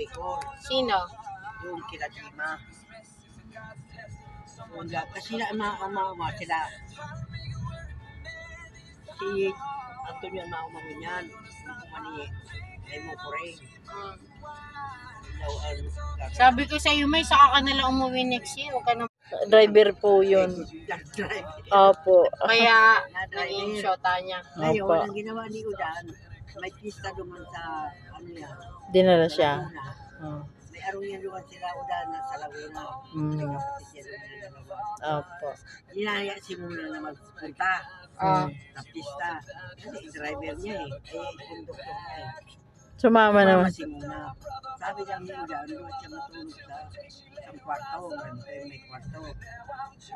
Bicol. Sino? Yung kila Dima. Wala. Kasi na ama sila. Si Antonio ang maumano niyan. Umani. Ay mo po rin. Sabi ko sa iyo, may saka ka nalang umuwi next year. Huwag ka na... Driver po yun. Opo. Kaya, naging shota niya. Ngayon, ang ginawa ni Udan, may pista duman sa, ano yan. Dinala siya. May arong yan duman sila Udan sa Laguna. Opo. Inaya si Muna na magpunta. Sa pista. Kasi driver niya eh. Konduktor niya eh. Sumama naman. Si Muna. Sabi lang ni Udan, doon siya matulog sa isang kwarto. May kwarto.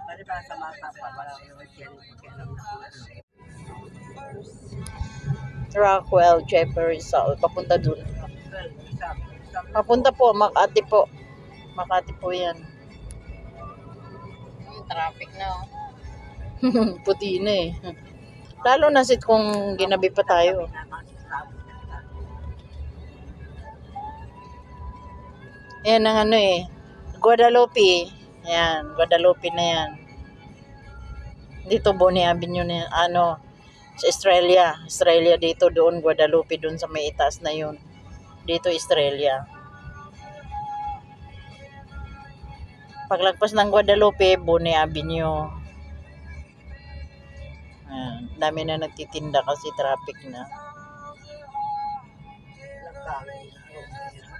Pwede ba sa mata pa? Wala naman siya rin pakialam na kwarto. Rockwell, Jeffrey Rizal. Papunta dun. Papunta po, Makati po. Makati po yan. Traffic na oh. Puti na eh. Lalo na sit kung ginabi pa tayo. Yan ang ano eh. Guadalupe. Yan, Guadalupe na yan. Dito Bonnie Avenue na yan. Ano, sa Australia. Australia dito, doon Guadalupe, doon sa may itaas na yun. Dito Australia. Paglagpas ng Guadalupe, Bonnie Avenue. Ayan, dami na nagtitinda kasi traffic na.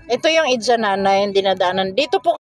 Ito yung Idsa Nanay, yung dinadaanan. Dito po